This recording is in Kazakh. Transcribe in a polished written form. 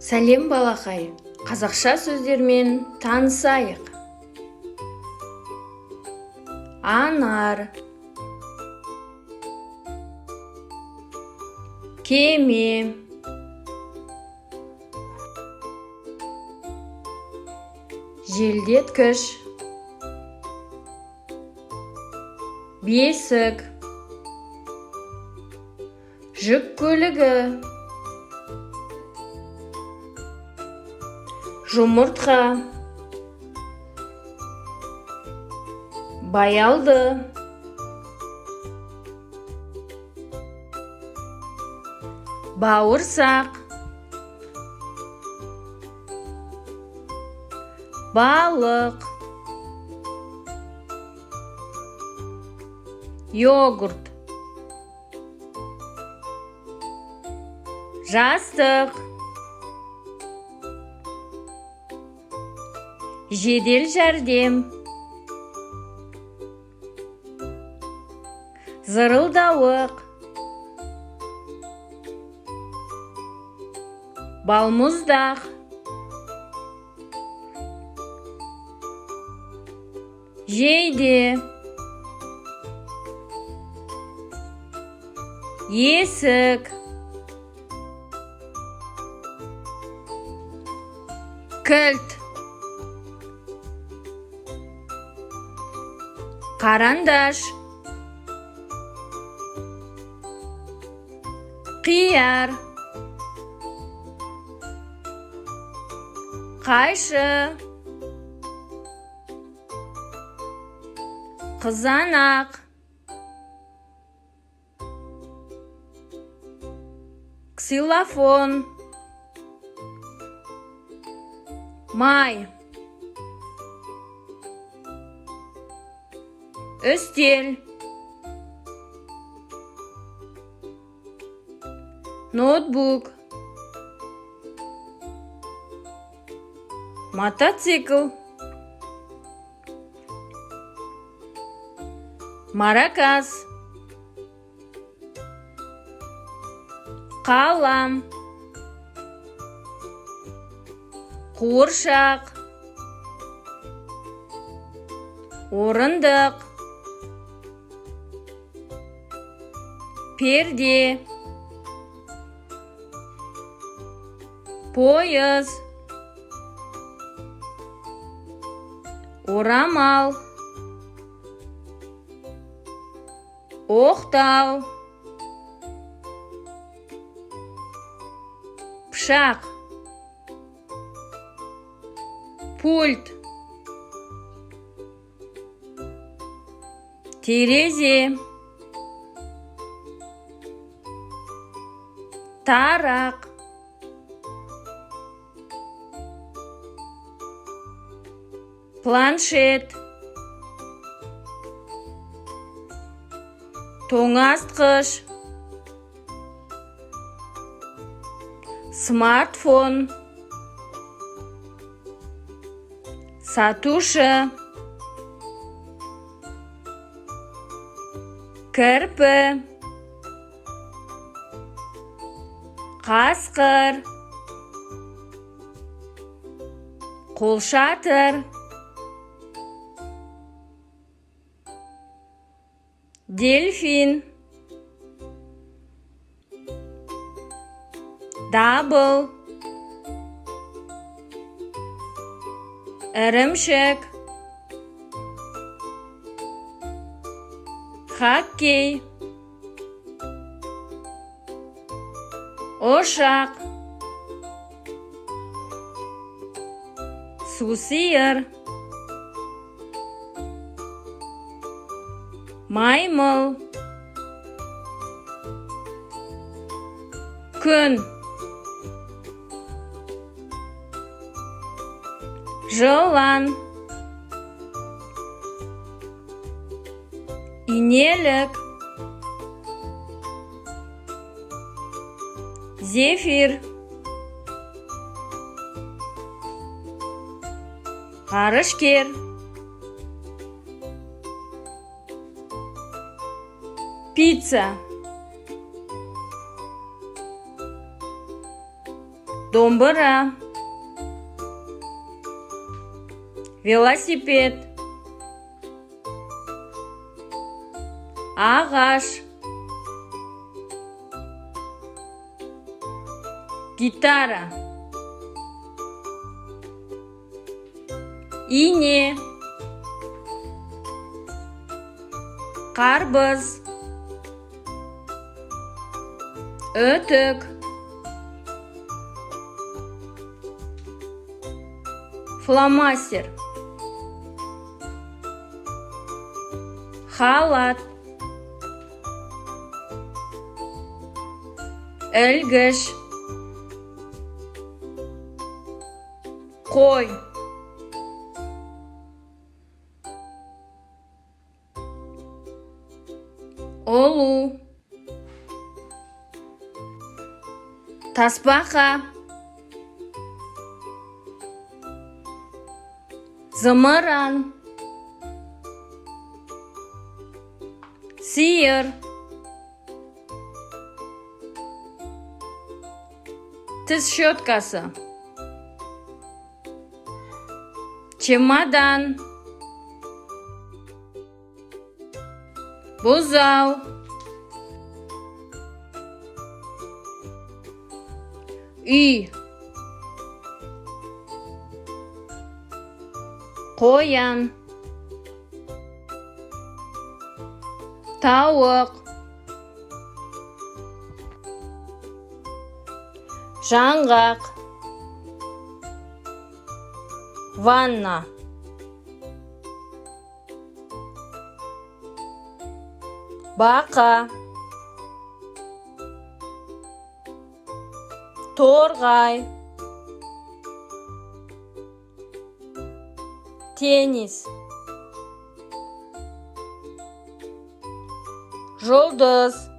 Сәлем балақай, қазақша сөздермен танысайық. Анар, кеме, желдеткіш, бесік, жүк көлігі, жұмыртқа, баялды, бауырсақ, балық, йогурт, жастық, жедел жәрдем, зырылдауық, балмұздақ, жейде, есік, кілт, қарандаш, қияр, қайшы, қызанақ, ксилофон, май, үстел, ноутбук, мотоцикл, маракас, қалам, қуыршақ, орындық, перде, пойыз, орамал, оқтау, пышақ, пульт, терезе, тарақ, планшет, тоңазытқыш, смартфон, сатушы, кірпі, қасқыр, қолшатыр, дельфин, дабыл, ірімшік, хоккей, ошақ, сусиыр, маймыл, күн, жылан, инелік, зефир, ғарышкер, пицца, Домбыра. Велосипед. Ағаш. Гитара. Ине. Қарбыз. Өтік. Фломастер. Халат. Ілгіш. Қой. Олу. Тасбақа. Зымыран. Сиыр. Тіс щеткасы. Чемодан. Бұзау. Үй. Қоян. Тауық. Жаңғақ. Ванна. Бақа. Торғай. Теннис. Жұлдыз.